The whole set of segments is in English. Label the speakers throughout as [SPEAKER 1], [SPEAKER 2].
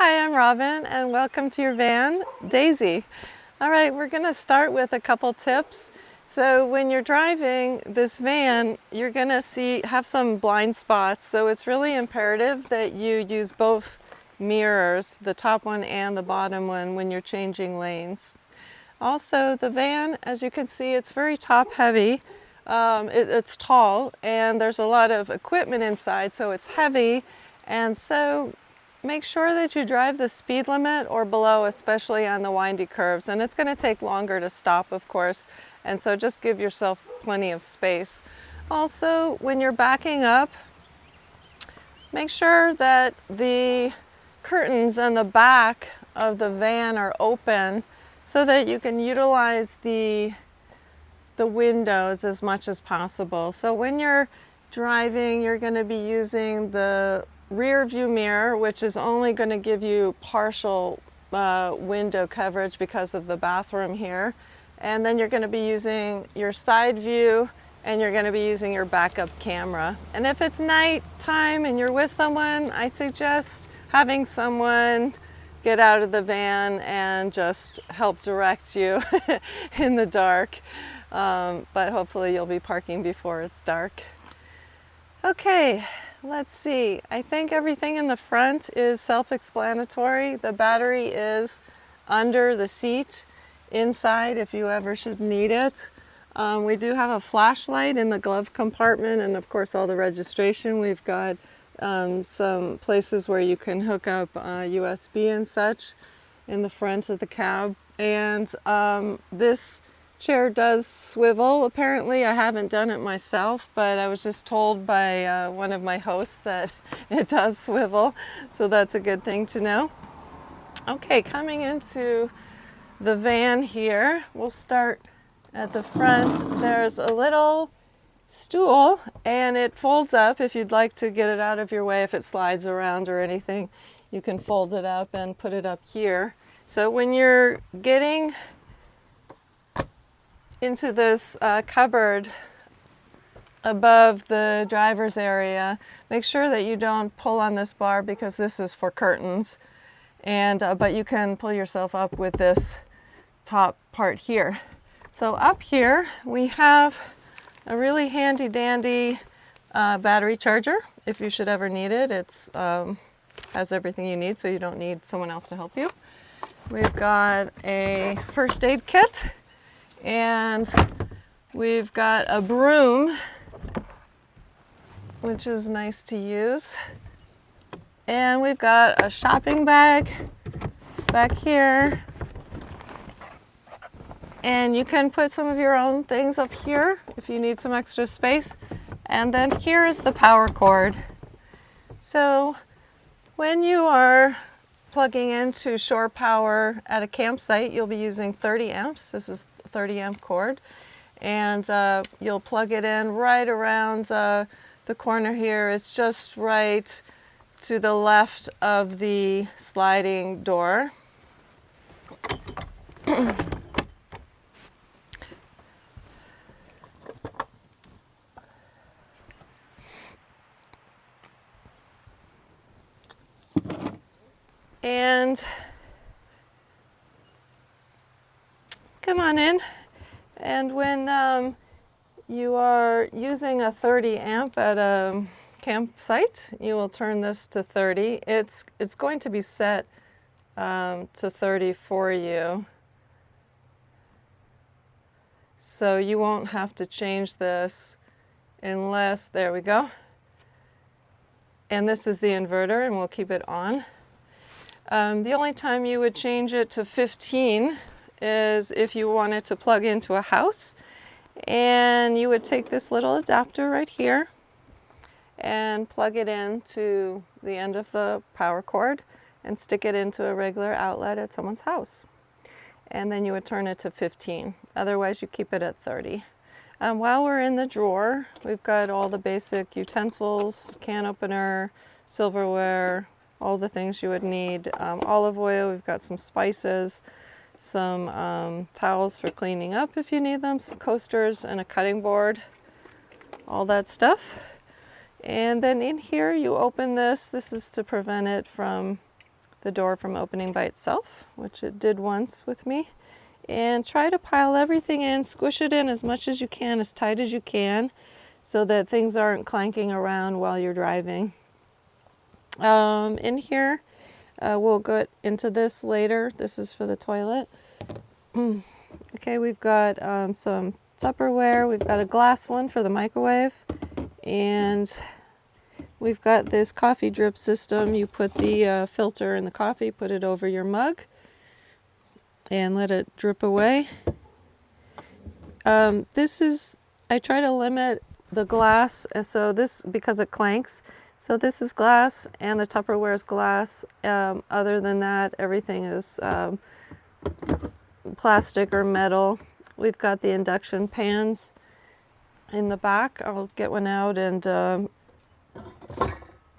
[SPEAKER 1] Hi, I'm Robin, and welcome to your van, Daisy. All right, we're going to start with a couple tips. So when you're driving this van, you're going to have some blind spots. So it's really imperative that you use both mirrors, the top one and the bottom one, when you're changing lanes. Also, the van, as you can see, it's very top heavy. It's tall and there's a lot of equipment inside, so it's heavy. And so make sure that you drive the speed limit or below, especially on the windy curves. And it's going to take longer to stop, of course. And so just give yourself plenty of space. Also, when you're backing up, make sure that the curtains on the back of the van are open so that you can utilize the windows as much as possible. So when you're driving, you're going to be using the rear view mirror, which is only going to give you partial window coverage because of the bathroom here. And then you're going to be using your side view, and you're going to be using your backup camera. And if it's night time and you're with someone, I suggest having someone get out of the van and just help direct you in the dark. But hopefully you'll be parking before it's dark. Okay, let's see. I think everything in the front is self-explanatory. The battery is under the seat inside if you ever should need it. We do have a flashlight in the glove compartment, and of course all the registration. We've got some places where you can hook up USB and such in the front of the cab. And this chair does swivel. Apparently, I haven't done it myself, but I was just told by one of my hosts that it does swivel, so that's a good thing to know. Okay, coming into the van here, we'll start at the front. There's a little stool, and it folds up if you'd like to get it out of your way. If it slides around or anything, you can fold it up and put it up here. So when you're getting into this cupboard above the driver's area, make sure that you don't pull on this bar because this is for curtains. And but you can pull yourself up with this top part here. So up here we have a really handy dandy battery charger if you should ever need it. It's has everything you need, so you don't need someone else to help you. We've got a first aid kit, and we've got a broom, which is nice to use. And we've got a shopping bag back here. And you can put some of your own things up here if you need some extra space. And then here is the power cord. So when you are plugging into shore power at a campsite, you'll be using 30 amps. This is 30 amp cord. And you'll plug it in right around the corner here. It's just right to the left of the sliding door. And come on in. And when you are using a 30 amp at a campsite, you will turn this to 30. It's going to be set to 30 for you. So you won't have to change this unless, there we go. And this is the inverter, and we'll keep it on. The only time you would change it to 15 is if you wanted to plug into a house. And you would take this little adapter right here and plug it into the end of the power cord and stick it into a regular outlet at someone's house. And then you would turn it to 15. Otherwise, you keep it at 30. While we're in the drawer, we've got all the basic utensils, can opener, silverware, all the things you would need. Olive oil, we've got some spices, some towels for cleaning up if you need them, some coasters, and a cutting board, all that stuff. And then in here you open this. This is to prevent it from the door from opening by itself, which it did once with me. And try to pile everything in, squish it in as much as you can, as tight as you can, so that things aren't clanking around while you're driving. In here, we'll get into this later. This is for the toilet. Okay, we've got some Tupperware. We've got a glass one for the microwave. And we've got this coffee drip system. You put the filter in the coffee, put it over your mug, and let it drip away. I try to limit the glass, so this, because it clanks, so this is glass and the Tupperware is glass. Other than that, everything is plastic or metal. We've got the induction pans in the back. I'll get one out and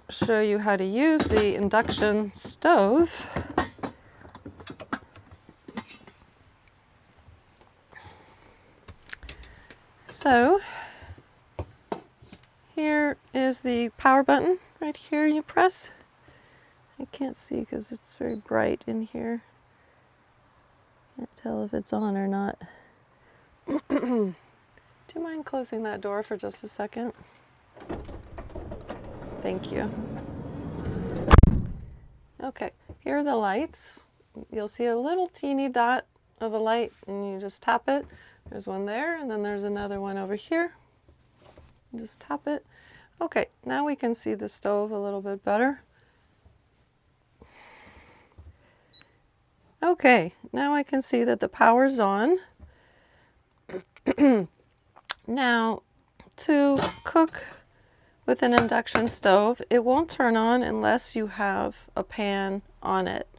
[SPEAKER 1] show you how to use the induction stove. So here is the power button. Right here you press. I can't see because it's very bright in here. Can't tell if it's on or not. Do you mind closing that door for just a second? Thank you. Okay, here are the lights. You'll see a little teeny dot of a light and you just tap it. There's one there, and then there's another one over here. Just tap it. Okay, now we can see the stove a little bit better. Okay, now I can see that the power's on. Now, to cook with an induction stove, it won't turn on unless you have a pan on it.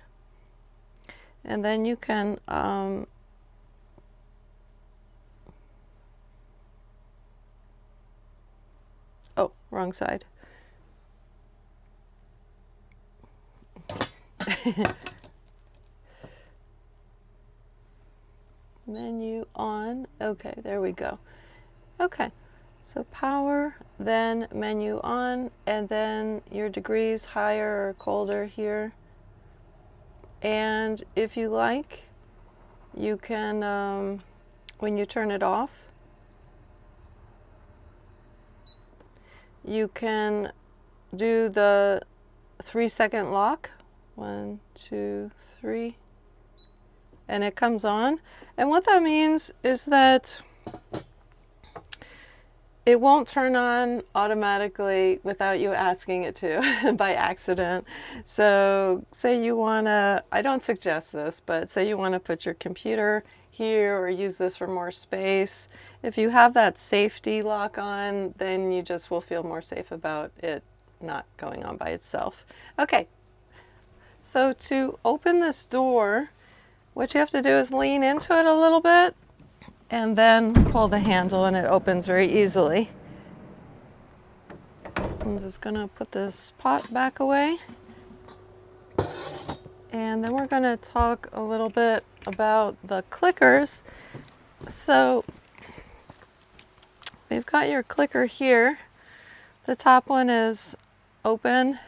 [SPEAKER 1] And then you can oh, wrong side. Menu on. Okay, there we go. Okay, so power, then menu on, and then your degrees higher or colder here. And if you like, you can, when you turn it off, you can do the 3-second lock. 1, 2, 3. And it comes on. And what that means is that it won't turn on automatically without you asking it to by accident. So say you want to, I don't suggest this, but say you want to put your computer here or use this for more space. If you have that safety lock on, then you just will feel more safe about it not going on by itself. Okay, so to open this door, what you have to do is lean into it a little bit and then pull the handle and it opens very easily. I'm just going to put this pot back away. And then we're going to talk a little bit about the clickers. So we've got your clicker here. The top one is open,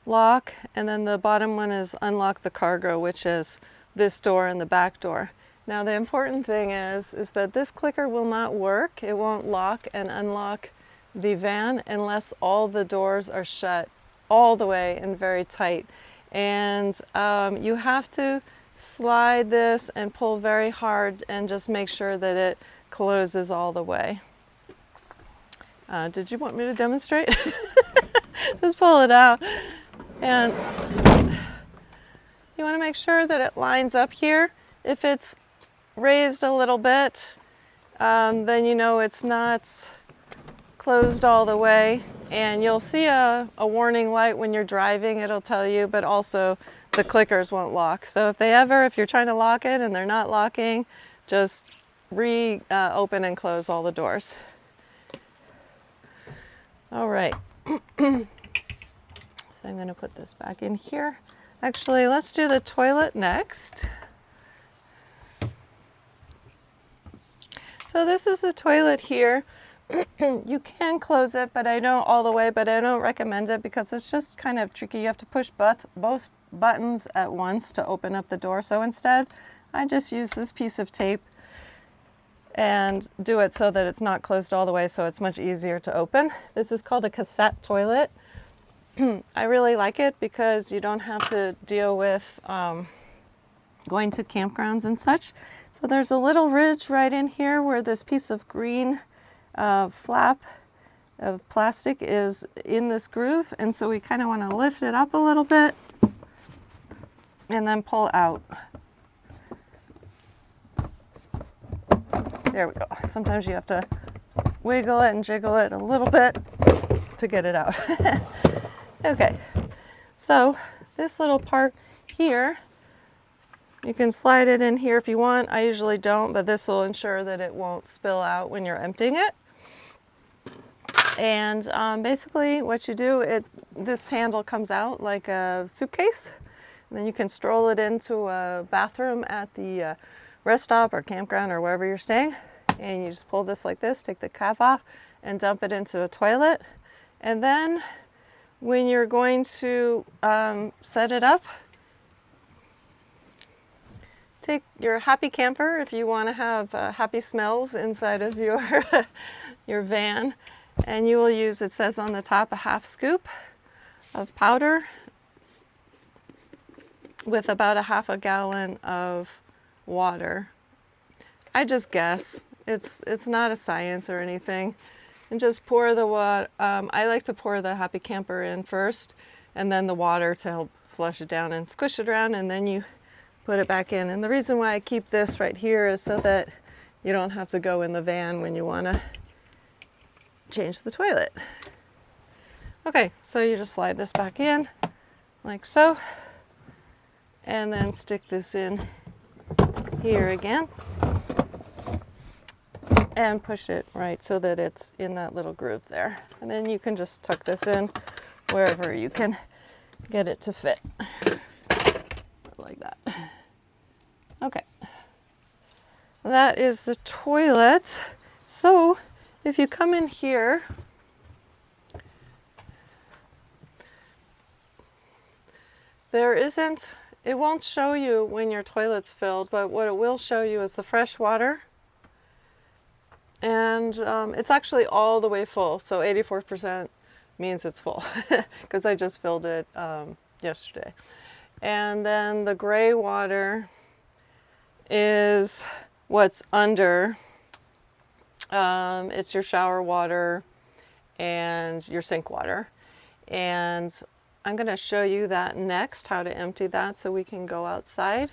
[SPEAKER 1] lock, and then the bottom one is unlock the cargo, which is this door and the back door. Now the important thing is that this clicker will not work. It won't lock and unlock the van unless all the doors are shut all the way and very tight. And you have to slide this and pull very hard and just make sure that it closes all the way. Did you want me to demonstrate? Just pull it out. And you want to make sure that it lines up here. If it's raised a little bit, then you know it's not closed all the way. And you'll see a warning light when you're driving, it'll tell you, but also the clickers won't lock. So if you're trying to lock it and they're not locking, just open and close all the doors. All right. So I'm going to put this back in here. Actually, let's do the toilet next. So this is the toilet here. You can close it, but I don't all the way, but I don't recommend it because it's just kind of tricky. You have to push both buttons at once to open up the door. So instead, I just use this piece of tape and do it so that it's not closed all the way, so it's much easier to open. This is called a cassette toilet. I really like it because you don't have to deal with going to campgrounds and such. So there's a little ridge right in here where this piece of green flap of plastic is in this groove, and so we kind of want to lift it up a little bit and then pull out. There we go. Sometimes you have to wiggle it and jiggle it a little bit to get it out. Okay, so this little part here, you can slide it in here if you want. I usually don't, but this will ensure that it won't spill out when you're emptying it. And basically what you do, this handle comes out like a suitcase, and then you can stroll it into a bathroom at the rest stop or campground or wherever you're staying, and you just pull this like this, take the cap off and dump it into a toilet. And then when you're going to set it up, take your happy camper if you want to have happy smells inside of your van, and you will use, it says on the top, a half scoop of powder with about a half a gallon of water. I just guess. It's not a science or anything. And just pour the water. I like to pour the happy camper in first, and then the water to help flush it down and squish it around, and then you put it back in. And the reason why I keep this right here is so that you don't have to go in the van when you want to change the toilet. Okay, so you just slide this back in like so, and then stick this in here again and push it right so that it's in that little groove there. And then you can just tuck this in wherever you can get it to fit, like that. Okay, that is the toilet. So if you come in here, it won't show you when your toilet's filled, but what it will show you is the fresh water. And it's actually all the way full, so 84% means it's full, because I just filled it yesterday. And then the gray water is what's under. It's your shower water and your sink water. And I'm going to show you that next, how to empty that so we can go outside.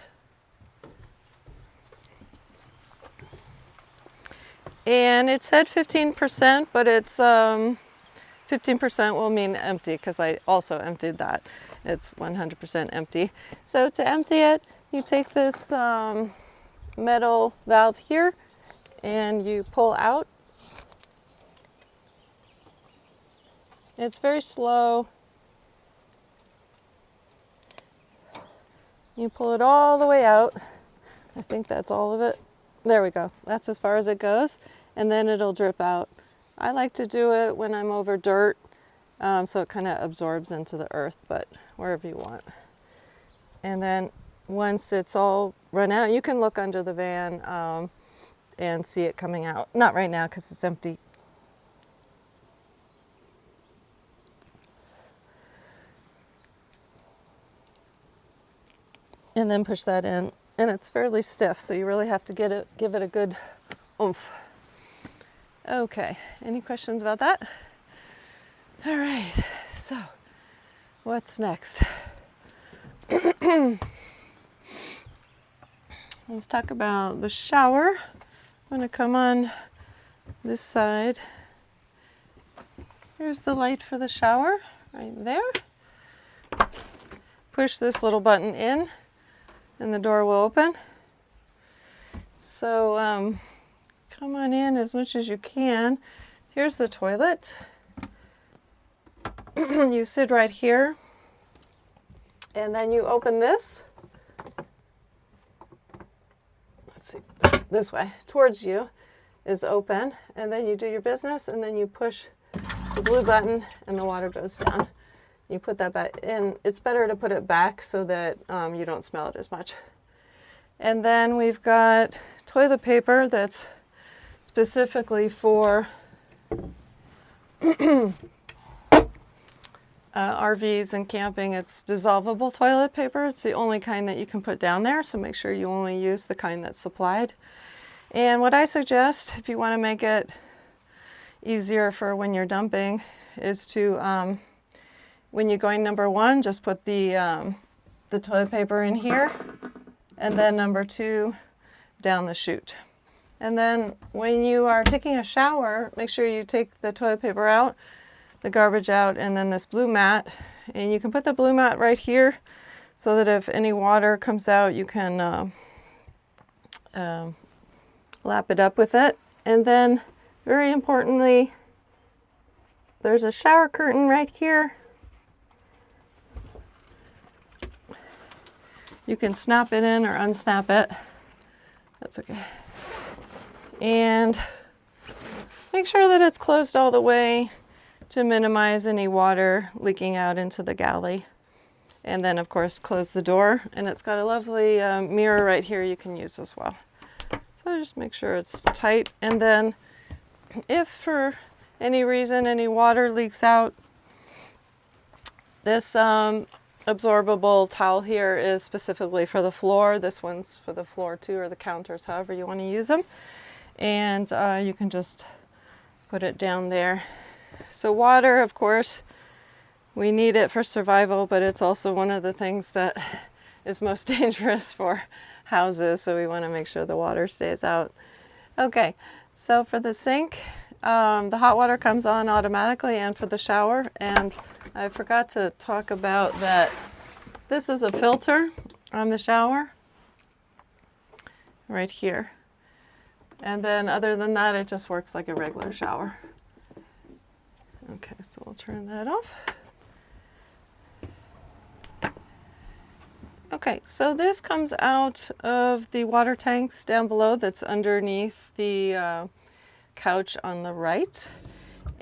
[SPEAKER 1] And it said 15%, but it's 15% will mean empty, because I also emptied that. It's 100% empty. So to empty it, you take this metal valve here and you pull out. It's very slow. You pull it all the way out. I think that's all of it. There we go. That's as far as it goes, and then it'll drip out. I like to do it when I'm over dirt, so it kind of absorbs into the earth, but wherever you want. And then once it's all run out, you can look under the van and see it coming out. Not right now because it's empty. And then push that in. And it's fairly stiff, so you really have to give it a good oomph. Okay, any questions about that? All right, so what's next? Let's talk about the shower. I'm going to come on this side. Here's the light for the shower, right there. Push this little button in, and the door will open. So come on in as much as you can. Here's the toilet. You sit right here, and then you open this. Let's see, this way, towards you is open, and then you do your business, and then you push the blue button and the water goes down. You put that back in. It's better to put it back so that you don't smell it as much. And then we've got toilet paper that's specifically for RVs and camping. It's dissolvable toilet paper. It's the only kind that you can put down there, so make sure you only use the kind that's supplied. And what I suggest, if you want to make it easier for when you're dumping, is to, when you're going number 1, just put the toilet paper in here, and then number 2 down the chute. And then when you are taking a shower, make sure you take the toilet paper out, the garbage out, and then this blue mat. And you can put the blue mat right here so that if any water comes out, you can lap it up with it. And then, very importantly, there's a shower curtain right here. You can snap it in or unsnap it. That's okay. And make sure that it's closed all the way to minimize any water leaking out into the galley. And then, of course, close the door. And it's got a lovely mirror right here you can use as well. So just make sure it's tight. And then if for any reason any water leaks out, this absorbable towel here is specifically for the floor. This one's for the floor too, or the counters, however you want to use them. And you can just put it down there. So water, of course, we need it for survival, but it's also one of the things that is most dangerous for houses, so we want to make sure the water stays out. Okay, so for the sink, the hot water comes on automatically, and for the shower, and I forgot to talk about that this is a filter on the shower right here. And then other than that, it just works like a regular shower. Okay, so we'll turn that off. Okay, so this comes out of the water tanks down below that's underneath the couch on the right.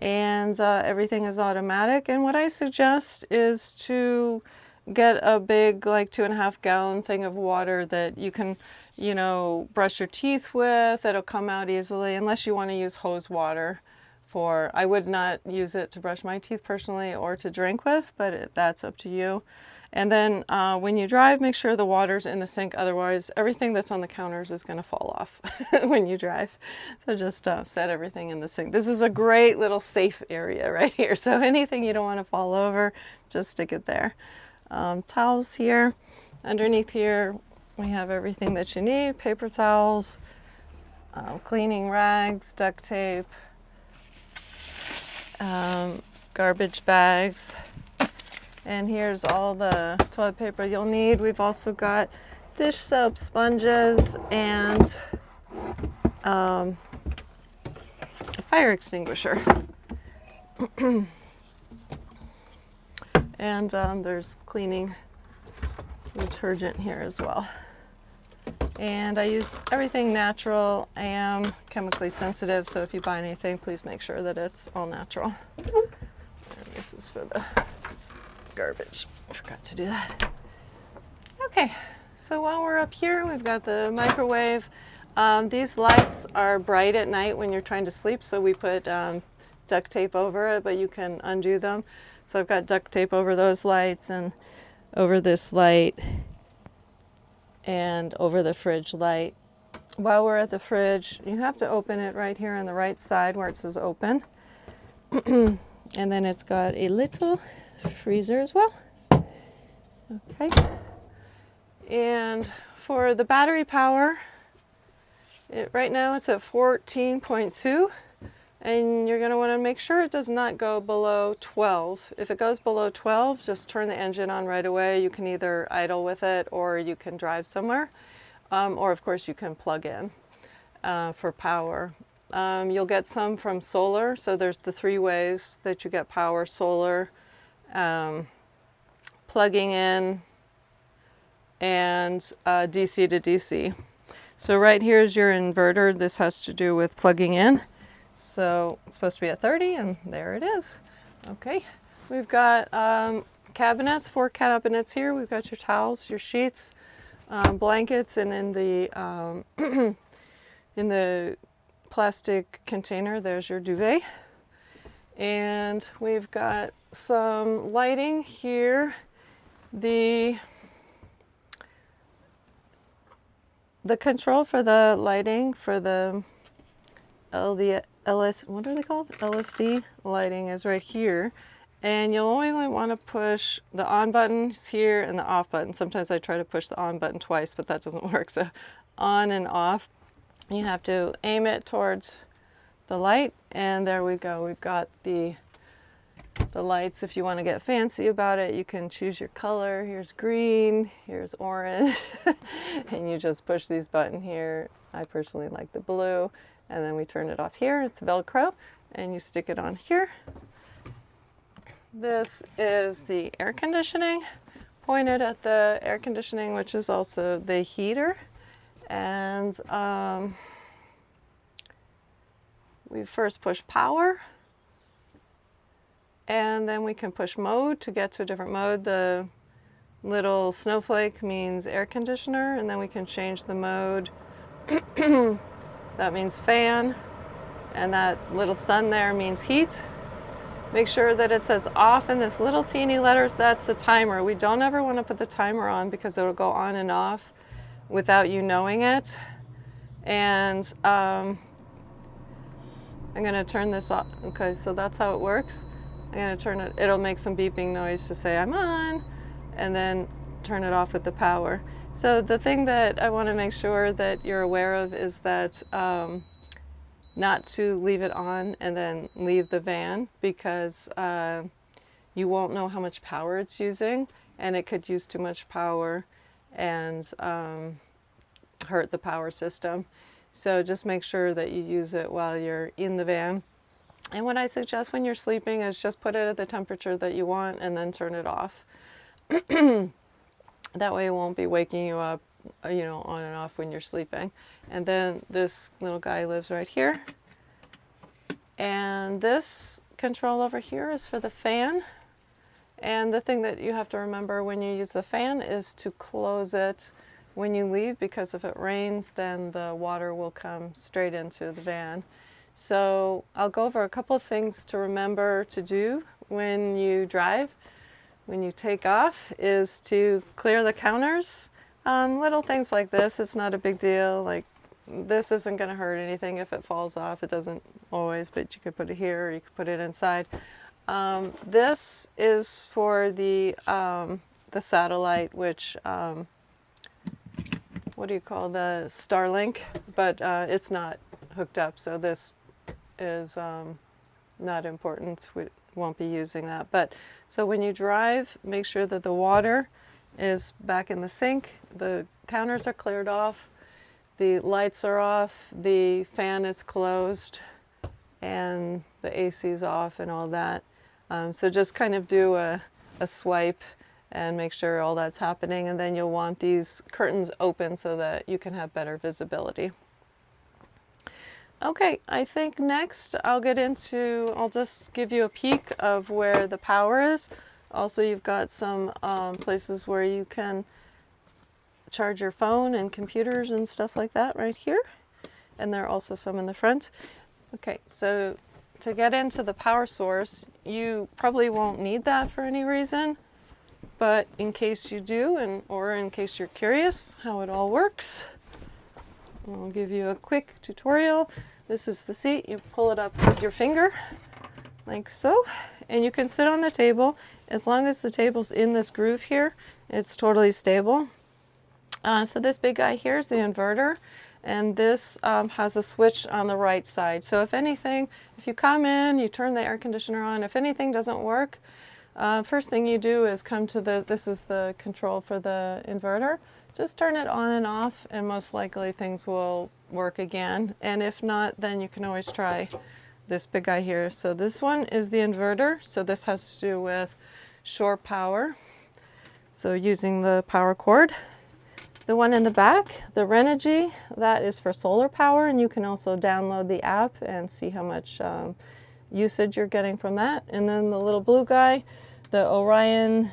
[SPEAKER 1] And everything is automatic. And what I suggest is to get a big, like 2.5 gallon thing of water that you can, you know, brush your teeth with. It'll come out easily, unless you want to use hose water. I would not use it to brush my teeth personally or to drink with, but that's up to you. And then when you drive, make sure the water's in the sink. Otherwise, everything that's on the counters is going to fall off when you drive. So just set everything in the sink. This is a great little safe area right here. So anything you don't want to fall over, just stick it there. Towels here. Underneath here, we have everything that you need. Paper towels, cleaning rags, duct tape, garbage bags. And here's all the toilet paper you'll need. We've also got dish soap, sponges, and a fire extinguisher. And there's cleaning detergent here as well. And I use everything natural. I am chemically sensitive, so if you buy anything, please make sure that it's all natural. And this is for the garbage. I forgot to do that. Okay, so while we're up here, we've got the microwave. These lights are bright at night when you're trying to sleep, so we put duct tape over it, but you can undo them. So I've got duct tape over those lights and over this light and over the fridge light. While we're at the fridge, you have to open it right here on the right side where it says open. And then it's got a little freezer as well. Okay. And for the battery power, right now it's at 14.2, and you're going to want to make sure it does not go below 12. If it goes below 12, just turn the engine on right away. You can either idle with it or you can drive somewhere, or of course you can plug in for power. You'll get some from solar, so there's the 3 ways that you get power: solar, plugging in, and DC to DC. So right here is your inverter. This has to do with plugging in. So it's supposed to be at 30, and there it is. Okay, we've got cabinets, 4 cabinets here. We've got your towels, your sheets, blankets, and in the in the plastic container there's your duvet. And we've got some lighting here. The control for the lighting for the what are they called? LSD lighting is right here. And you'll only want to push the on buttons here and the off button. Sometimes I try to push the on button twice, but that doesn't work. So on and off. You have to aim it towards the light, and there we go. We've got the lights. If you want to get fancy about it, you can choose your color. Here's green, here's orange, and you just push these buttons here. I personally like the blue, and then we turn it off here. It's Velcro, and you stick it on here. This is the air conditioning, pointed at the air conditioning, which is also the heater. And we first push power, and then we can push mode to get to a different mode. The little snowflake means air conditioner, and then we can change the mode. That means fan, and that little sun there means heat. Make sure that it says off in this little teeny letters. That's a timer. We don't ever want to put the timer on because it'll go on and off without you knowing it. And I'm going to turn this off. Okay, so that's how it works. I'm going to turn it. It'll make some beeping noise to say I'm on, and then turn it off with the power. So the thing that I want to make sure that you're aware of is that not to leave it on and then leave the van, because you won't know how much power it's using, and it could use too much power and hurt the power system. So just make sure that you use it while you're in the van. And what I suggest when you're sleeping is just put it at the temperature that you want and then turn it off. That way it won't be waking you up, you know, on and off when you're sleeping. And then this little guy lives right here. And this control over here is for the fan. And the thing that you have to remember when you use the fan is to close it when you leave, because if it rains, then the water will come straight into the van. So I'll go over a couple of things to remember to do when you drive. When you take off is to clear the counters. Little things like this, it's not a big deal. Like this isn't going to hurt anything if it falls off. It doesn't always, but you could put it here or you could put it inside. This is for the satellite, which what do you call the Starlink? But it's not hooked up, so this is not important. We won't be using that. But so when you drive, make sure that the water is back in the sink, the counters are cleared off, the lights are off, the fan is closed, and the AC is off and all that. So just kind of do a swipe and make sure all that's happening, and then you'll want these curtains open so that you can have better visibility. Okay, I think next I'll just give you a peek of where the power is. Also, you've got some places where you can charge your phone and computers and stuff like that right here. And there are also some in the front. Okay, so to get into the power source, you probably won't need that for any reason. But in case you do, or in case you're curious how it all works, I'll give you a quick tutorial. This is the seat. You pull it up with your finger, like so, and you can sit on the table. As long as the table's in this groove here, it's totally stable. So this big guy here is the inverter, and this has a switch on the right side. So if you come in, you turn the air conditioner on, if anything doesn't work, first thing you do is come to this is the control for the inverter. Just turn it on and off, and most likely things will work again. And if not, then you can always try this big guy here. So this one is the inverter. So this has to do with shore power. So using the power cord. The one in the back, the Renogy, that is for solar power, and you can also download the app and see how much usage you're getting from that. And then the little blue guy, the Orion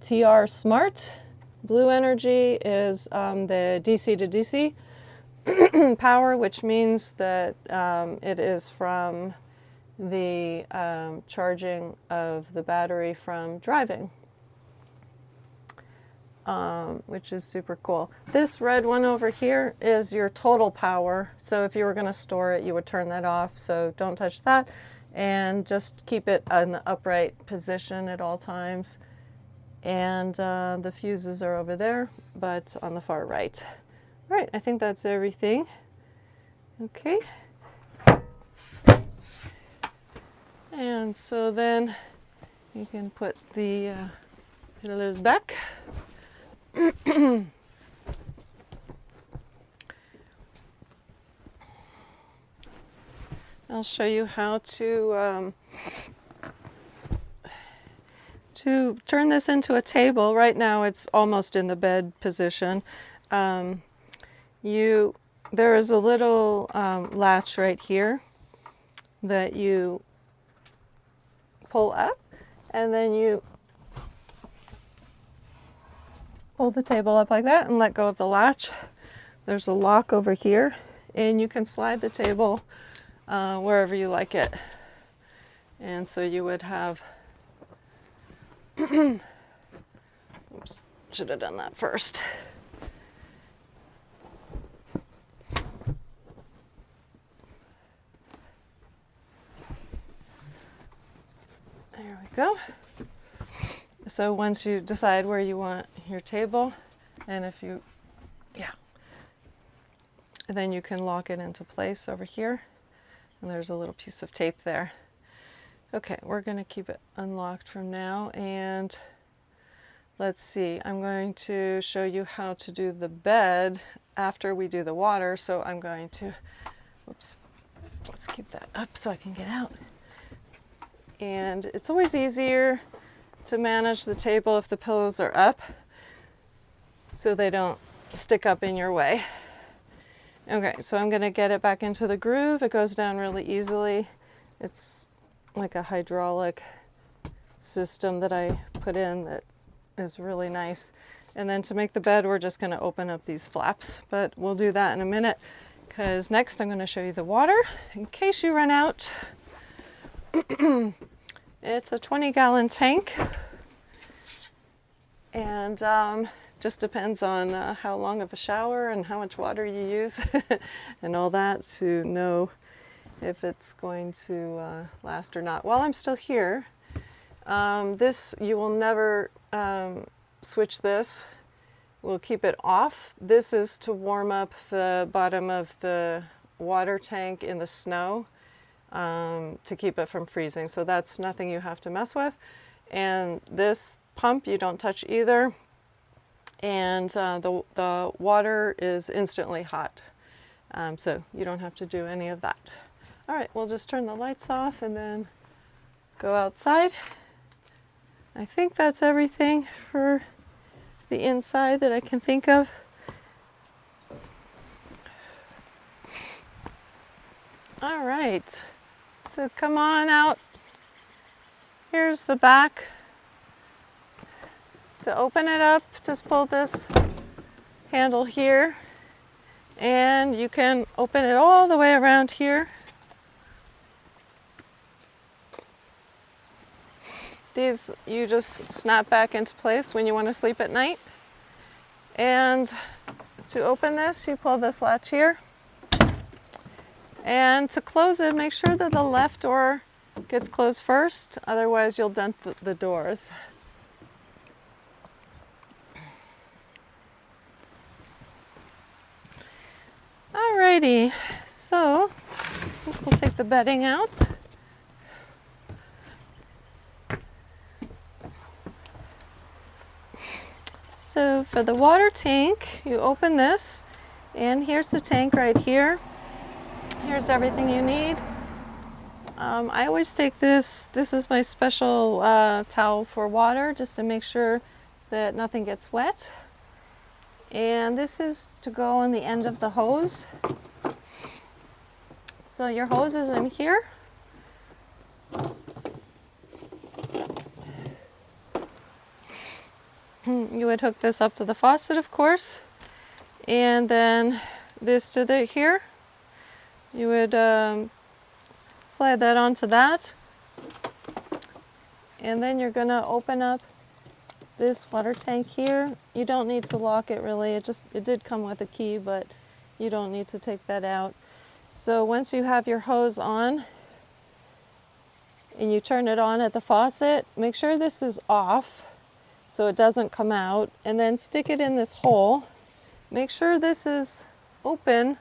[SPEAKER 1] TR Smart. Blue energy is the DC to DC power, which means that it is from the charging of the battery from driving, which is super cool. This red one over here is your total power. So if you were going to store it, you would turn that off. So don't touch that, and just keep it in the upright position at all times. And the fuses are over there, but on the far right. All right, I think that's everything. Okay. And so then you can put the pillows back. I'll show you how to turn this into a table. Right now it's almost in the bed position. There is a little latch right here that you pull up, and then you pull the table up like that and let go of the latch. There's a lock over here, and you can slide the table wherever you like it. And so you would have oops, should have done that first. There we go. So once you decide where you want your table, and if you, and then you can lock it into place over here. And there's a little piece of tape there. Okay, we're going to keep it unlocked from now, and let's see, I'm going to show you how to do the bed after we do the water. So I'm going to, whoops, let's keep that up so I can get out. And it's always easier to manage the table if the pillows are up, so they don't stick up in your way. Okay, so I'm going to get it back into the groove. It goes down really easily. It's like a hydraulic system that I put in that is really nice. And then to make the bed, we're just going to open up these flaps, but we'll do that in a minute, because next I'm going to show you the water in case you run out. It's a 20-gallon tank, and just depends on how long of a shower and how much water you use and all that to know if it's going to last or not. While I'm still here, this, you will never switch this. We'll keep it off. This is to warm up the bottom of the water tank in the snow, to keep it from freezing. So that's nothing you have to mess with. And this pump you don't touch either. And the water is instantly hot. So you don't have to do any of that. All right, we'll just turn the lights off and then go outside. I think that's everything for the inside that I can think of. All right. So come on out. Here's the back. To open it up, just pull this handle here, and you can open it all the way around here. These you just snap back into place when you want to sleep at night. And to open this, you pull this latch here. And to close it, make sure that the left door gets closed first, otherwise you'll dent the doors. Alrighty, so we'll take the bedding out. So for the water tank, you open this, and here's the tank right here. Here's everything you need. I always take this is my special towel for water, just to make sure that nothing gets wet. And this is to go on the end of the hose. So your hose is in here. You would hook this up to the faucet, of course, and then this to the here. You would slide that onto that, and then you're going to open up this water tank here. You don't need to lock it really. It did come with a key, but you don't need to take that out. So once you have your hose on and you turn it on at the faucet, make sure this is off so it doesn't come out, and then stick it in this hole. Make sure this is open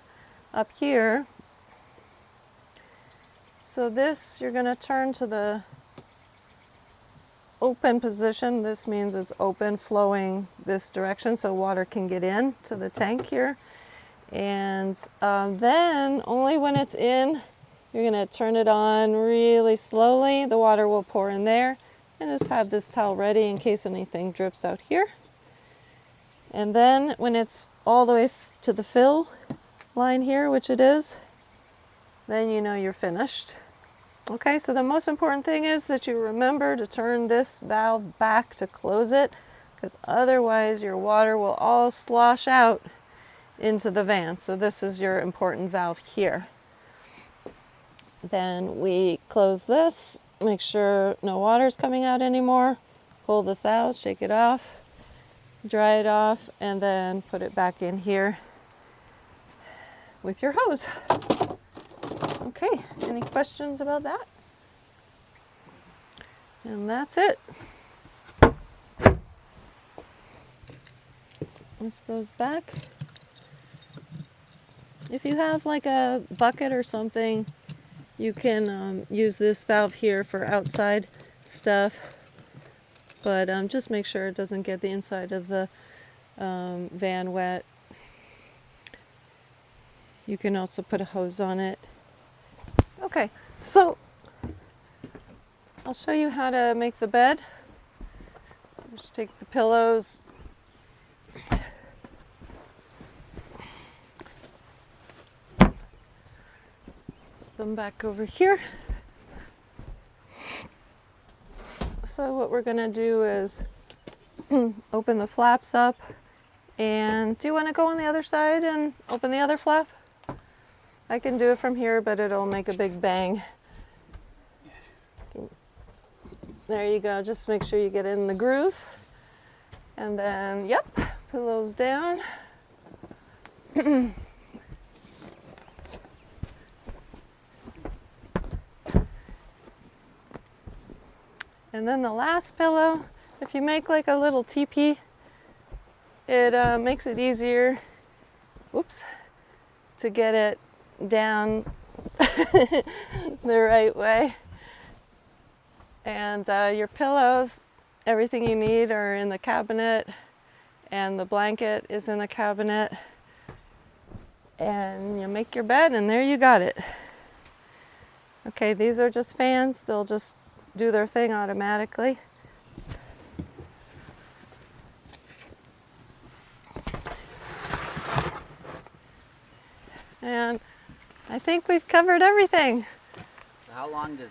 [SPEAKER 1] up here. So this, you're going to turn to the open position. This means it's open, flowing this direction so water can get in to the tank here. And then only when it's in, you're going to turn it on really slowly. The water will pour in there, and just have this towel ready in case anything drips out here. And then when it's all the way to the fill line here, which it is, then you know you're finished. Okay, so the most important thing is that you remember to turn this valve back to close it, because otherwise your water will all slosh out into the van. So this is your important valve here. Then we close this, make sure no water is coming out anymore. Pull this out, shake it off, dry it off, and then put it back in here with your hose. Okay, any questions about that? And that's it. This goes back. If you have like a bucket or something, you can use this valve here for outside stuff, but just make sure it doesn't get the inside of the van wet. You can also put a hose on it. Okay, so I'll show you how to make the bed. Just take the pillows, them back over here. So what we're going to do is open the flaps up, and do you want to go on the other side and open the other flap? I can do it from here, but it'll make a big bang. There you go. Just make sure you get in the groove. And then, yep, pillows down. And then the last pillow, if you make like a little teepee, it makes it easier, whoops, to get it down the right way. And your pillows, everything you need are in the cabinet, and the blanket is in the cabinet. And you make your bed, and there you got it. Okay, these are just fans. They'll just do their thing automatically. And I think we've covered everything.
[SPEAKER 2] So how long does